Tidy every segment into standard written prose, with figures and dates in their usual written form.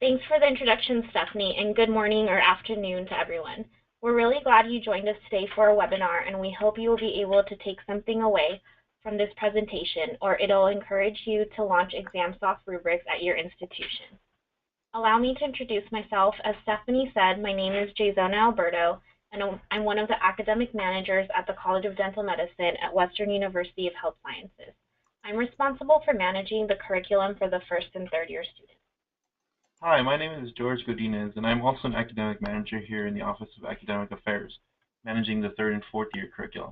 Thanks for the introduction, Stephanie, and good morning or afternoon to everyone. We're really glad you joined us today for our webinar, and we hope you will be able to take something away from this presentation, or it'll encourage you to launch ExamSoft rubrics at your institution. Allow me to introduce myself. As Stephanie said, my name is Jazona Alberto, and I'm one of the academic managers at the College of Dental Medicine at Western University of Health Sciences. I'm responsible for managing the curriculum for the first and third year students. Hi, my name is George Godinez, and I'm also an academic manager here in the Office of Academic Affairs, managing the third and fourth year curriculum.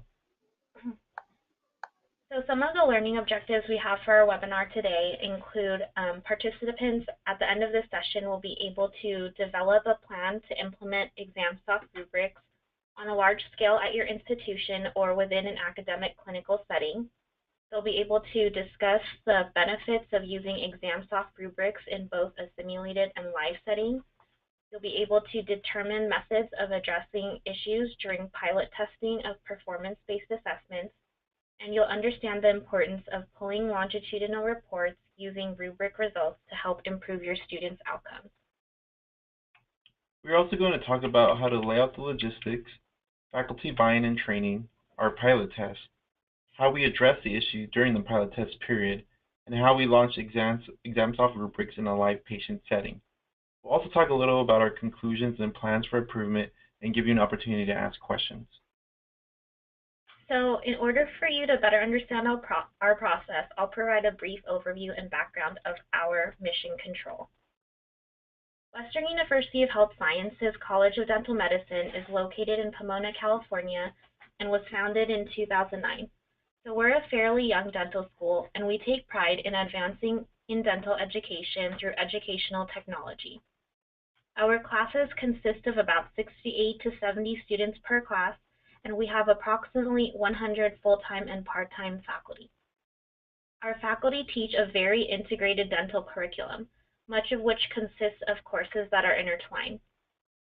So some of the learning objectives we have for our webinar today include participants at the end of this session will be able to develop a plan to implement ExamSoft rubrics on a large scale at your institution or within an academic clinical setting. They'll be able to discuss the benefits of using ExamSoft rubrics in both a simulated and live setting. You'll be able to determine methods of addressing issues during pilot testing of performance-based assessments, and you'll understand the importance of pulling longitudinal reports using rubric results to help improve your students' outcomes. We're also going to talk about how to lay out the logistics, faculty buy-in and training, our pilot test, how we address the issue during the pilot test period, and how we launch ExamSoft rubrics in a live patient setting. We'll also talk a little about our conclusions and plans for improvement and give you an opportunity to ask questions. So in order for you to better understand our process, I'll provide a brief overview and background of our mission control. Western University of Health Sciences College of Dental Medicine is located in Pomona, California, and was founded in 2009. So we're a fairly young dental school, and we take pride in advancing in dental education through educational technology. Our classes consist of about 68 to 70 students per class, and we have approximately 100 full-time and part-time faculty. Our faculty teach a very integrated dental curriculum, much of which consists of courses that are intertwined.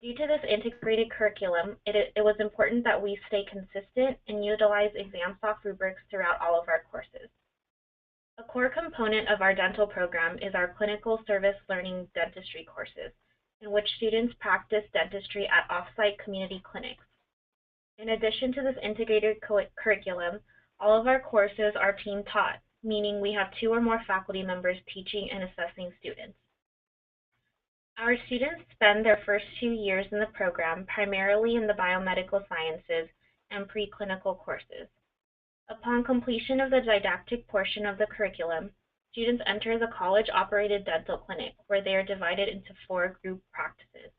Due to this integrated curriculum, it was important that we stay consistent and utilize ExamSoft rubrics throughout all of our courses. A core component of our dental program is our clinical service learning dentistry courses, in which students practice dentistry at off-site community clinics. In addition to this integrated curriculum, all of our courses are team taught, meaning we have 2 or more faculty members teaching and assessing students. Our students spend their first 2 years in the program primarily in the biomedical sciences and preclinical courses. Upon completion of the didactic portion of the curriculum, students enter the college-operated dental clinic, where they are divided into 4 group practices.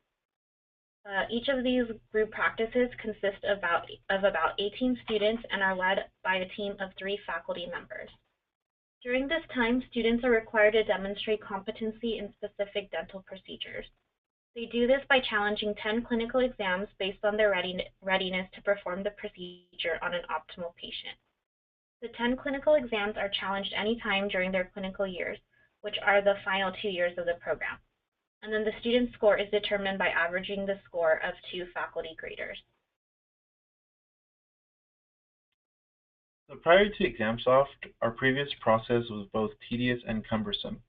Each of these group practices consist of about 18 students and are led by a team of 3 faculty members. During this time, students are required to demonstrate competency in specific dental procedures. They do this by challenging 10 clinical exams based on their readiness to perform the procedure on an optimal patient. The 10 clinical exams are challenged any time during their clinical years, which are the final 2 years of the program. And then the student's score is determined by averaging the score of 2 faculty graders. So prior to ExamSoft, our previous process was both tedious and cumbersome,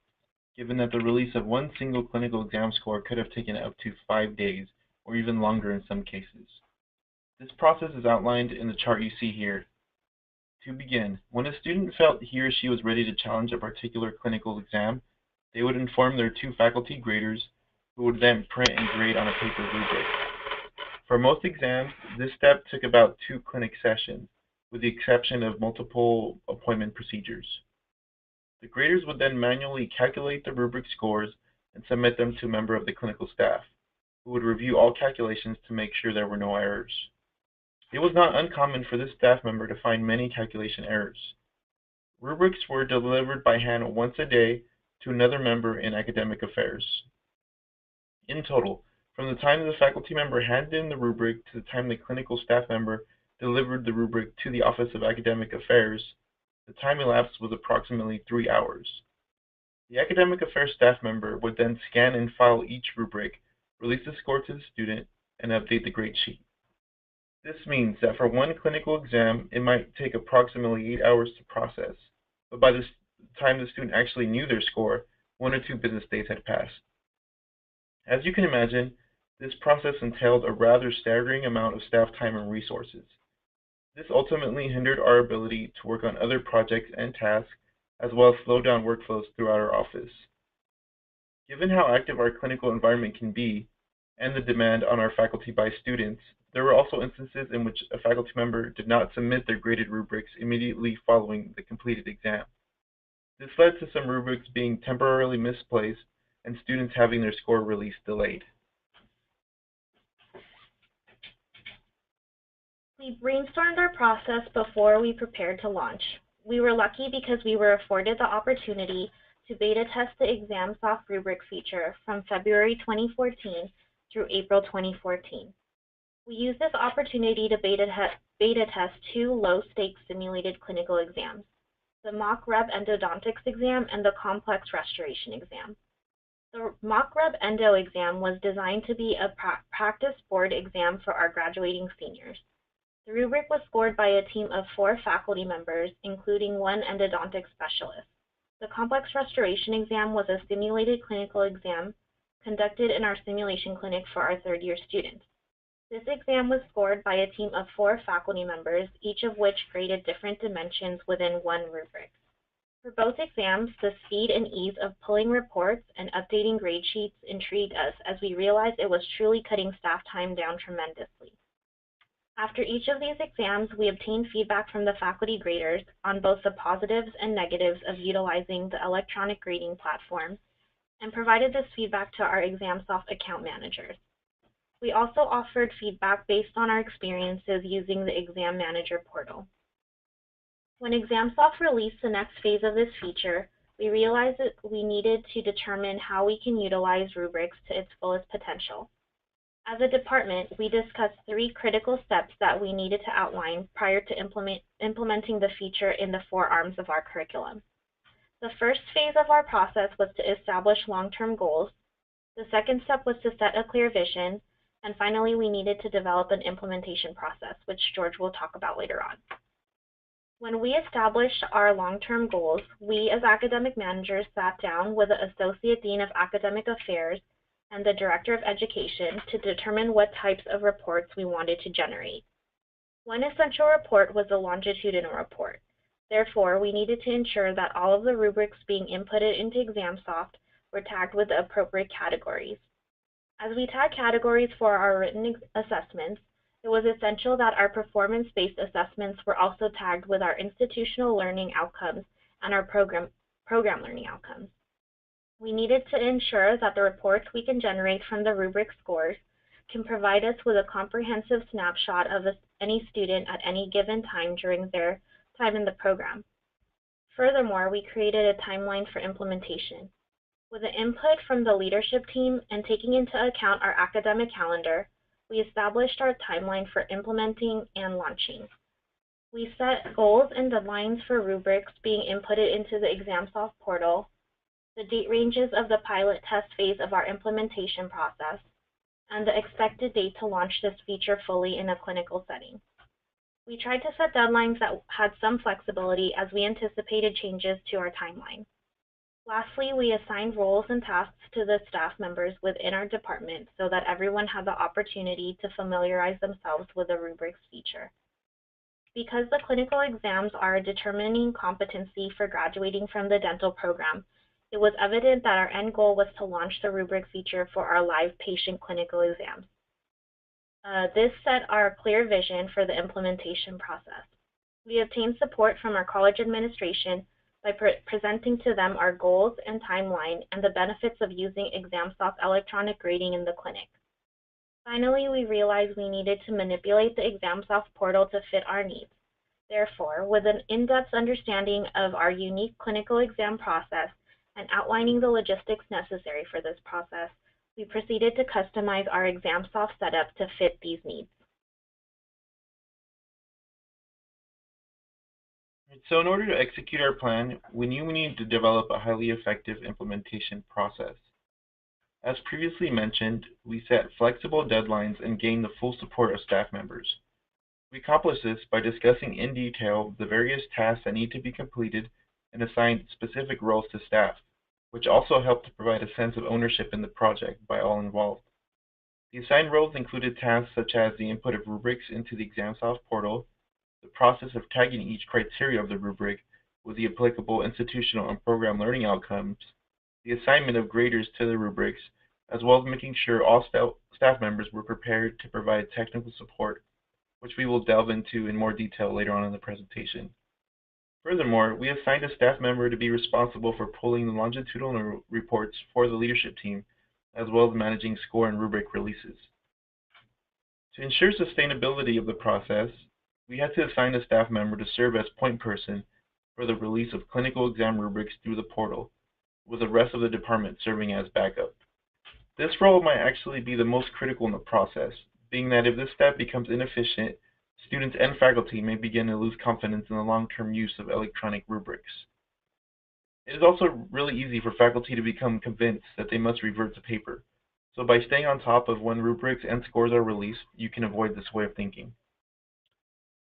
given that the release of one single clinical exam score could have taken up to 5 days, or even longer in some cases. This process is outlined in the chart you see here. To begin, when a student felt he or she was ready to challenge a particular clinical exam, they would inform their 2 faculty graders, who would then print and grade on a paper rubric. For most exams, this step took about 2 clinic sessions, with the exception of multiple appointment procedures. The graders would then manually calculate the rubric scores and submit them to a member of the clinical staff, who would review all calculations to make sure there were no errors. It was not uncommon for this staff member to find many calculation errors. Rubrics were delivered by hand once a day to another member in academic affairs. In total, from the time the faculty member handed in the rubric to the time the clinical staff member delivered the rubric to the Office of Academic Affairs, the time elapsed was approximately 3 hours. The Academic Affairs staff member would then scan and file each rubric, release the score to the student, and update the grade sheet. This means that for one clinical exam, it might take approximately 8 hours to process, but by the time the student actually knew their score, 1 or 2 business days had passed. As you can imagine, this process entailed a rather staggering amount of staff time and resources. This ultimately hindered our ability to work on other projects and tasks, as well as slow down workflows throughout our office. Given how active our clinical environment can be, and the demand on our faculty by students, there were also instances in which a faculty member did not submit their graded rubrics immediately following the completed exam. This led to some rubrics being temporarily misplaced and students having their score release delayed. We brainstormed our process before we prepared to launch. We were lucky because we were afforded the opportunity to beta test the ExamSoft rubric feature from February 2014 through April 2014. We used this opportunity to beta test two low-stakes simulated clinical exams, the mock rep endodontics exam and the complex restoration exam. The mock rep endo exam was designed to be a practice board exam for our graduating seniors. The rubric was scored by a team of 4 faculty members, including 1 endodontic specialist. The complex restoration exam was a simulated clinical exam conducted in our simulation clinic for our third-year students. This exam was scored by a team of 4 faculty members, each of which graded different dimensions within one rubric. For both exams, the speed and ease of pulling reports and updating grade sheets intrigued us as we realized it was truly cutting staff time down tremendously. After each of these exams, we obtained feedback from the faculty graders on both the positives and negatives of utilizing the electronic grading platform and provided this feedback to our ExamSoft account managers. We also offered feedback based on our experiences using the Exam Manager portal. When ExamSoft released the next phase of this feature, we realized that we needed to determine how we can utilize rubrics to its fullest potential. As a department, we discussed 3 critical steps that we needed to outline prior to implementing the feature in the 4 arms of our curriculum. The first phase of our process was to establish long-term goals. The second step was to set a clear vision. And finally, we needed to develop an implementation process, which George will talk about later on. When we established our long-term goals, we as academic managers sat down with the Associate Dean of Academic Affairs and the Director of Education to determine what types of reports we wanted to generate. One essential report was the longitudinal report. Therefore, we needed to ensure that all of the rubrics being inputted into ExamSoft were tagged with the appropriate categories. As we tag categories for our written assessments, it was essential that our performance-based assessments were also tagged with our institutional learning outcomes and our program learning outcomes. We needed to ensure that the reports we can generate from the rubric scores can provide us with a comprehensive snapshot of any student at any given time during their time in the program. Furthermore, we created a timeline for implementation. With the input from the leadership team and taking into account our academic calendar, we established our timeline for implementing and launching. We set goals and deadlines for rubrics being inputted into the ExamSoft portal, the date ranges of the pilot test phase of our implementation process, and the expected date to launch this feature fully in a clinical setting. We tried to set deadlines that had some flexibility as we anticipated changes to our timeline. Lastly, we assigned roles and tasks to the staff members within our department so that everyone had the opportunity to familiarize themselves with the rubrics feature. Because the clinical exams are a determining competency for graduating from the dental program, it was evident that our end goal was to launch the rubric feature for our live patient clinical exams. This set our clear vision for the implementation process. We obtained support from our college administration by presenting to them our goals and timeline and the benefits of using ExamSoft electronic grading in the clinic. Finally, we realized we needed to manipulate the ExamSoft portal to fit our needs. Therefore, with an in-depth understanding of our unique clinical exam process and outlining the logistics necessary for this process, we proceeded to customize our ExamSoft setup to fit these needs. So in order to execute our plan, we knew we needed to develop a highly effective implementation process. As previously mentioned, we set flexible deadlines and gained the full support of staff members. We accomplished this by discussing in detail the various tasks that need to be completed and assigned specific roles to staff. which also helped to provide a sense of ownership in the project by all involved. The assigned roles included tasks such as the input of rubrics into the ExamSoft portal, the process of tagging each criteria of the rubric with the applicable institutional and program learning outcomes, the assignment of graders to the rubrics, as well as making sure all staff members were prepared to provide technical support, which we will delve into in more detail later on in the presentation. Furthermore, we assigned a staff member to be responsible for pulling the longitudinal reports for the leadership team, as well as managing score and rubric releases. To ensure sustainability of the process, we had to assign a staff member to serve as point person for the release of clinical exam rubrics through the portal, with the rest of the department serving as backup. This role might actually be the most critical in the process, being that if this step becomes inefficient, students and faculty may begin to lose confidence in the long-term use of electronic rubrics. It is also really easy for faculty to become convinced that they must revert to paper. So by staying on top of when rubrics and scores are released, you can avoid this way of thinking.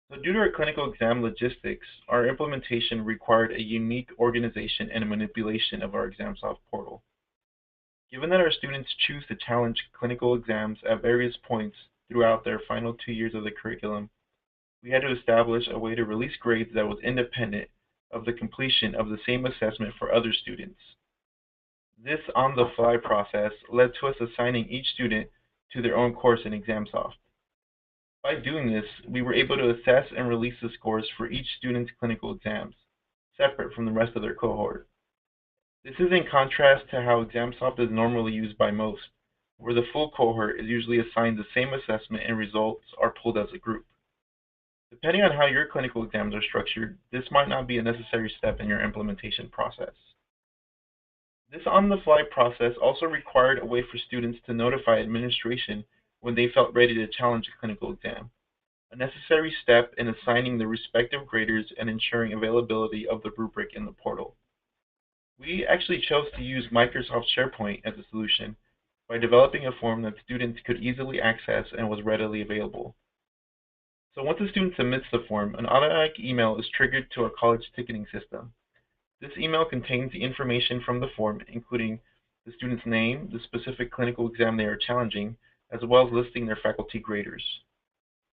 So due to our clinical exam logistics, our implementation required a unique organization and manipulation of our ExamSoft portal. Given that our students choose to challenge clinical exams at various points throughout their final 2 years of the curriculum, we had to establish a way to release grades that was independent of the completion of the same assessment for other students. This on-the-fly process led to us assigning each student to their own course in ExamSoft. By doing this, we were able to assess and release the scores for each student's clinical exams, separate from the rest of their cohort. This is in contrast to how ExamSoft is normally used by most, where the full cohort is usually assigned the same assessment and results are pulled as a group. Depending on how your clinical exams are structured, this might not be a necessary step in your implementation process. This on-the-fly process also required a way for students to notify administration when they felt ready to challenge a clinical exam, a necessary step in assigning the respective graders and ensuring availability of the rubric in the portal. We actually chose to use Microsoft SharePoint as a solution by developing a form that students could easily access and was readily available. So once a student submits the form, an automatic email is triggered to our college ticketing system. This email contains the information from the form, including the student's name, the specific clinical exam they are challenging, as well as listing their faculty graders.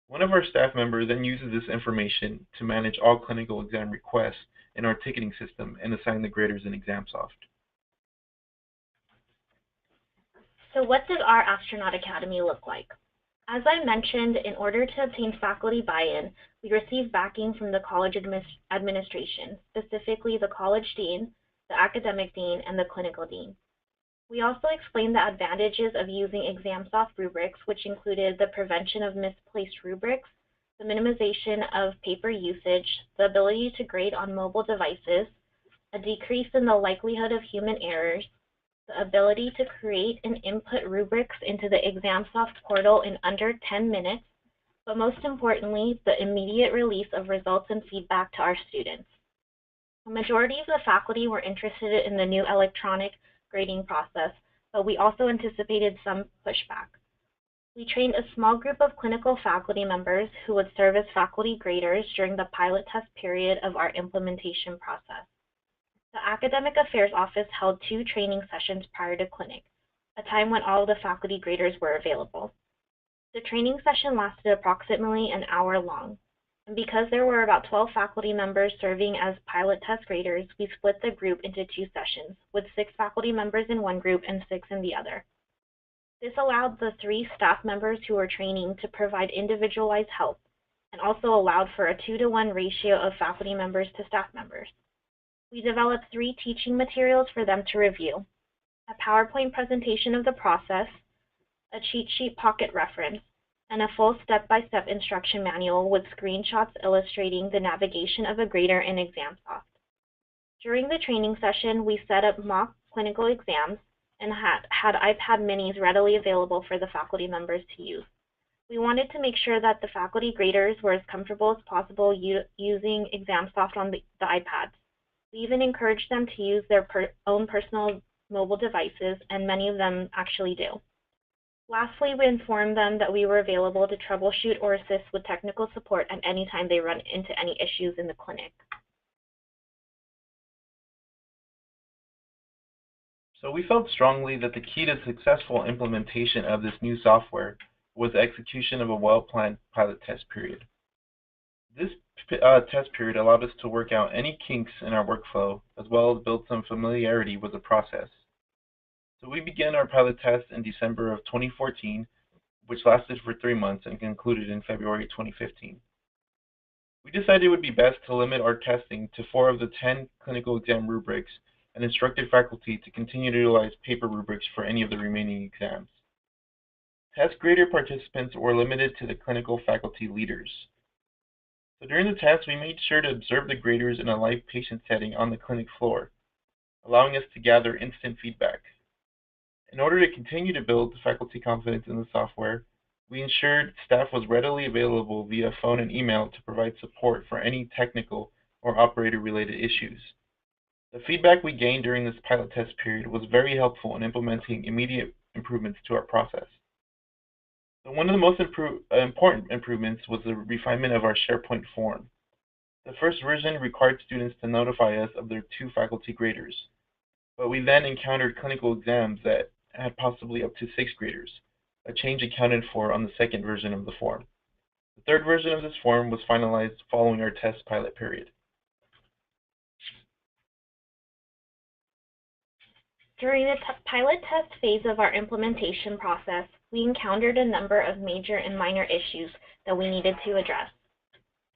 One of our staff members then uses this information to manage all clinical exam requests in our ticketing system and assign the graders in ExamSoft. So what does our Astronaut Academy look like? As I mentioned, in order to obtain faculty buy-in, we receive backing from the college administration, specifically the college dean, the academic dean, and the clinical dean. We also explained the advantages of using ExamSoft rubrics, which included the prevention of misplaced rubrics, the minimization of paper usage, the ability to grade on mobile devices, a decrease in the likelihood of human errors, the ability to create and input rubrics into the ExamSoft portal in under 10 minutes, but most importantly, the immediate release of results and feedback to our students. The majority of the faculty were interested in the new electronic grading process, but we also anticipated some pushback. We trained a small group of clinical faculty members who would serve as faculty graders during the pilot test period of our implementation process. The Academic Affairs Office held 2 training sessions prior to clinic, a time when all of the faculty graders were available. The training session lasted approximately an hour long, and because there were about 12 faculty members serving as pilot test graders, we split the group into 2 sessions, with 6 faculty members in one group and 6 in the other. This allowed the 3 staff members who were training to provide individualized help, and also allowed for a 2-to-1 ratio of faculty members to staff members. We developed 3 teaching materials for them to review: a PowerPoint presentation of the process, a cheat sheet pocket reference, and a full step-by-step instruction manual with screenshots illustrating the navigation of a grader in ExamSoft. During the training session, we set up mock clinical exams and had iPad minis readily available for the faculty members to use. We wanted to make sure that the faculty graders were as comfortable as possible using ExamSoft on the iPads. We even encouraged them to use their own personal mobile devices, and many of them actually do. Lastly, we informed them that we were available to troubleshoot or assist with technical support at any time they run into any issues in the clinic. So we felt strongly that the key to successful implementation of this new software was the execution of a well-planned pilot test period. This test period allowed us to work out any kinks in our workflow, as well as build some familiarity with the process. So we began our pilot test in December of 2014, which lasted for 3 months and concluded in February 2015. We decided it would be best to limit our testing to 4 of the 10 clinical exam rubrics and instructed faculty to continue to utilize paper rubrics for any of the remaining exams. Test grader participants were limited to the clinical faculty leaders. So during the test, we made sure to observe the graders in a live patient setting on the clinic floor, allowing us to gather instant feedback. In order to continue to build faculty confidence in the software, we ensured staff was readily available via phone and email to provide support for any technical or operator-related issues. The feedback we gained during this pilot test period was very helpful in implementing immediate improvements to our process. So one of the most important improvements was the refinement of our SharePoint form. The first version required students to notify us of their 2 faculty graders, but we then encountered clinical exams that had possibly up to 6 graders, a change accounted for on the second version of the form. The third version of this form was finalized following our test pilot period. During the pilot test phase of our implementation process, we encountered a number of major and minor issues that we needed to address.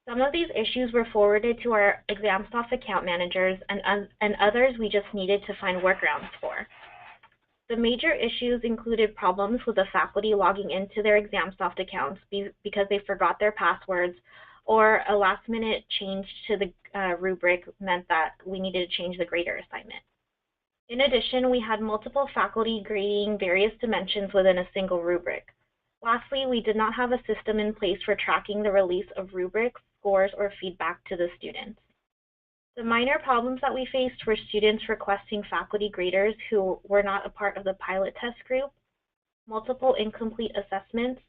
Some of these issues were forwarded to our ExamSoft account managers, and others we just needed to find workarounds for. The major issues included problems with the faculty logging into their ExamSoft accounts because they forgot their passwords, or a last-minute change to the rubric meant that we needed to change the grader assignment. In addition, we had multiple faculty grading various dimensions within a single rubric. Lastly, we did not have a system in place for tracking the release of rubrics, scores, or feedback to the students. The minor problems that we faced were students requesting faculty graders who were not a part of the pilot test group, multiple incomplete assessments,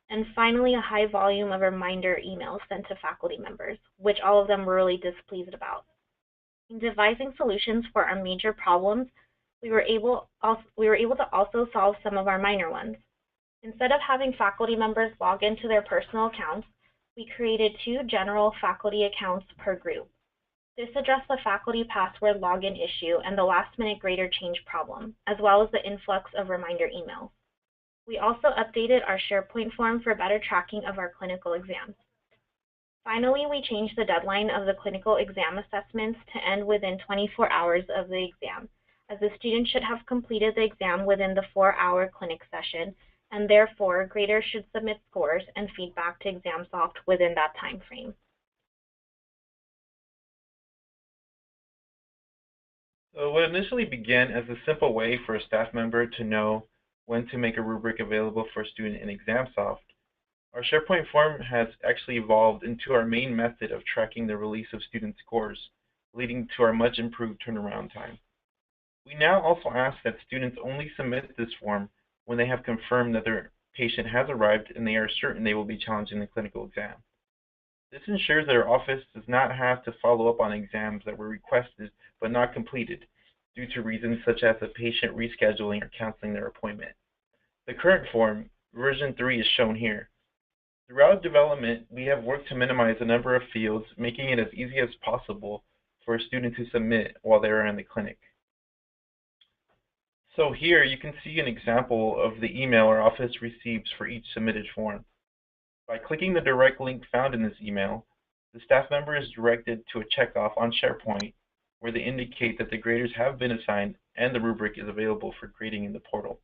and finally a high volume of reminder emails sent to faculty members, which all of them were really displeased about. In devising solutions for our major problems, we were able to also solve some of our minor ones. Instead of having faculty members log into their personal accounts, we created 2 general faculty accounts per group. This addressed the faculty password login issue and the last-minute grader change problem, as well as the influx of reminder emails. We also updated our SharePoint form for better tracking of our clinical exams. Finally, we changed the deadline of the clinical exam assessments to end within 24 hours of the exam, as the student should have completed the exam within the 4-hour clinic session, and therefore graders should submit scores and feedback to ExamSoft within that time frame. So what initially began as a simple way for a staff member to know when to make a rubric available for a student in ExamSoft, our SharePoint form has actually evolved into our main method of tracking the release of student scores, leading to our much improved turnaround time. We now also ask that students only submit this form when they have confirmed that their patient has arrived and they are certain they will be challenged in the clinical exam. This ensures that our office does not have to follow up on exams that were requested but not completed due to reasons such as the patient rescheduling or canceling their appointment. The current form, version 3, is shown here. Throughout development, we have worked to minimize the number of fields, making it as easy as possible for a student to submit while they are in the clinic. So here you can see an example of the email our office receives for each submitted form. By clicking the direct link found in this email, the staff member is directed to a checkoff on SharePoint where they indicate that the graders have been assigned and the rubric is available for grading in the portal.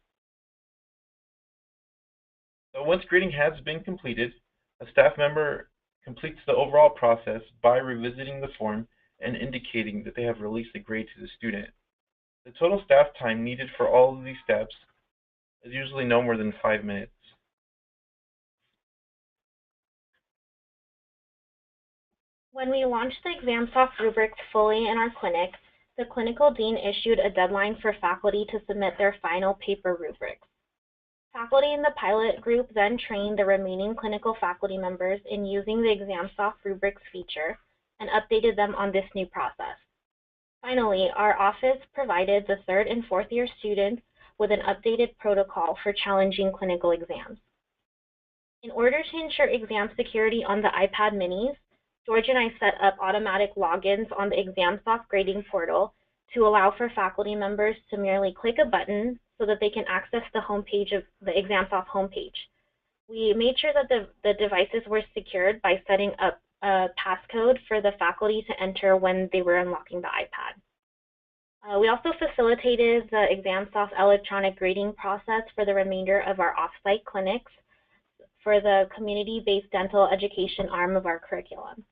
So once grading has been completed, a staff member completes the overall process by revisiting the form and indicating that they have released the grade to the student. The total staff time needed for all of these steps is usually no more than 5 minutes. When we launched the ExamSoft rubrics fully in our clinic, the clinical dean issued a deadline for faculty to submit their final paper rubrics. Faculty in the pilot group then trained the remaining clinical faculty members in using the ExamSoft rubrics feature and updated them on this new process. Finally, our office provided the 3rd and 4th year students with an updated protocol for challenging clinical exams. In order to ensure exam security on the iPad minis, George and I set up automatic logins on the ExamSoft grading portal to allow for faculty members to merely click a button so that they can access the homepage of the ExamSoft homepage. We made sure that the devices were secured by setting up a passcode for the faculty to enter when they were unlocking the iPad. We also facilitated the ExamSoft electronic grading process for the remainder of our off-site clinics for the community-based dental education arm of our curriculum.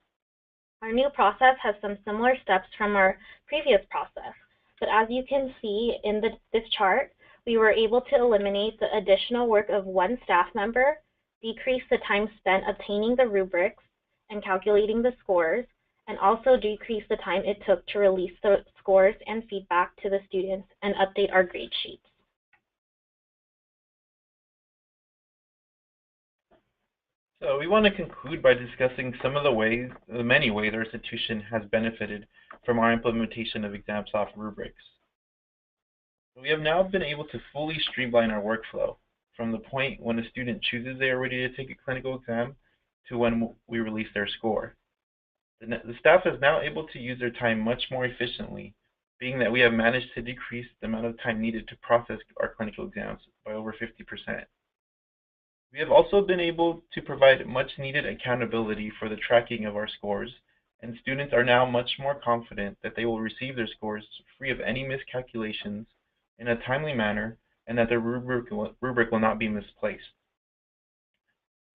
Our new process has some similar steps from our previous process, but as you can see in this chart, we were able to eliminate the additional work of one staff member, decrease the time spent obtaining the rubrics and calculating the scores, and also decrease the time it took to release the scores and feedback to the students and update our grade sheets. So we want to conclude by discussing some of the many ways our institution has benefited from our implementation of ExamSoft rubrics. We have now been able to fully streamline our workflow from the point when a student chooses they are ready to take a clinical exam to when we release their score. The staff is now able to use their time much more efficiently, being that we have managed to decrease the amount of time needed to process our clinical exams by over 50%. We have also been able to provide much needed accountability for the tracking of our scores, and students are now much more confident that they will receive their scores free of any miscalculations in a timely manner and that their rubric will not be misplaced.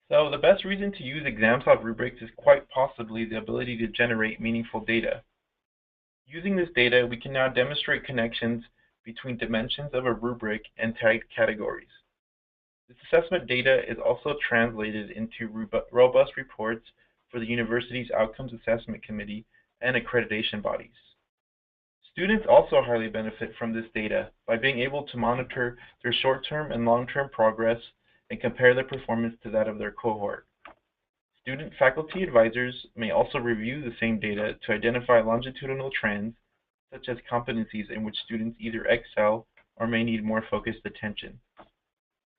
So the best reason to use ExamSoft rubrics is quite possibly the ability to generate meaningful data. Using this data, we can now demonstrate connections between dimensions of a rubric and tagged categories. This assessment data is also translated into robust reports for the university's Outcomes Assessment Committee and accreditation bodies. Students also highly benefit from this data by being able to monitor their short-term and long-term progress and compare their performance to that of their cohort. Student faculty advisors may also review the same data to identify longitudinal trends, such as competencies in which students either excel or may need more focused attention.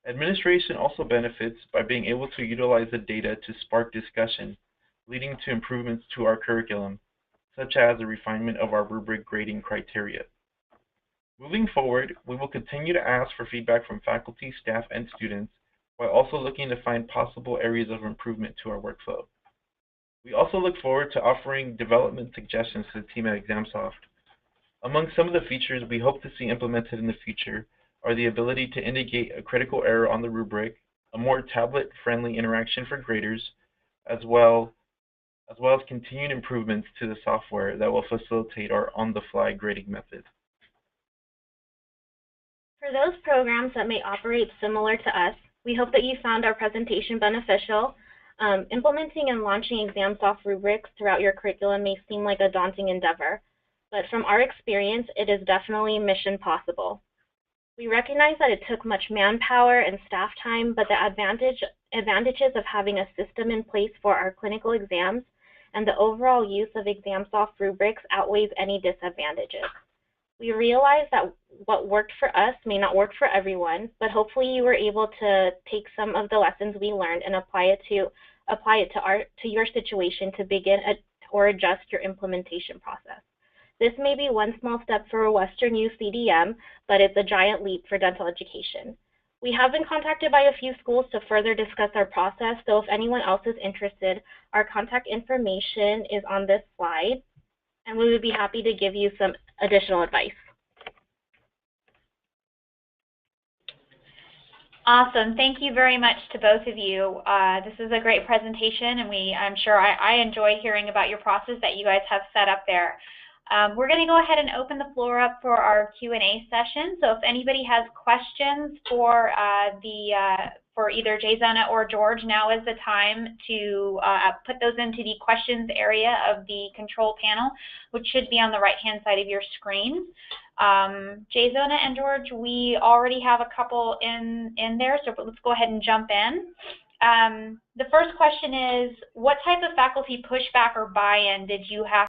Administration also benefits by being able to utilize the data to spark discussion, leading to improvements to our curriculum, such as the refinement of our rubric grading criteria. Moving forward, we will continue to ask for feedback from faculty, staff, and students, while also looking to find possible areas of improvement to our workflow. We also look forward to offering development suggestions to the team at ExamSoft. Among some of the features we hope to see implemented in the future are the ability to indicate a critical error on the rubric, a more tablet-friendly interaction for graders, as well as continued improvements to the software that will facilitate our on-the-fly grading method. For those programs that may operate similar to us, we hope that you found our presentation beneficial. Implementing and launching ExamSoft rubrics throughout your curriculum may seem like a daunting endeavor, but from our experience, it is definitely mission possible. We recognize that it took much manpower and staff time, but the advantages of having a system in place for our clinical exams and the overall use of ExamSoft rubrics outweighs any disadvantages. We realize that what worked for us may not work for everyone, but hopefully you were able to take some of the lessons we learned and apply it to your situation to begin or adjust your implementation process. This may be one small step for Western U CDM, but it's a giant leap for dental education. We have been contacted by a few schools to further discuss our process, so if anyone else is interested, our contact information is on this slide, and we would be happy to give you some additional advice. Awesome. Thank you very much to both of you. This is a great presentation, and I'm sure I enjoy hearing about your process that you guys have set up there. We're going to go ahead and open the floor up for our Q&A session. So if anybody has questions for either Jayzona or George, now is the time to put those into the questions area of the control panel, which should be on the right-hand side of your screen. Jayzona and George, we already have a couple in there, so let's go ahead and jump in. The first question is, what type of faculty pushback or buy-in did you have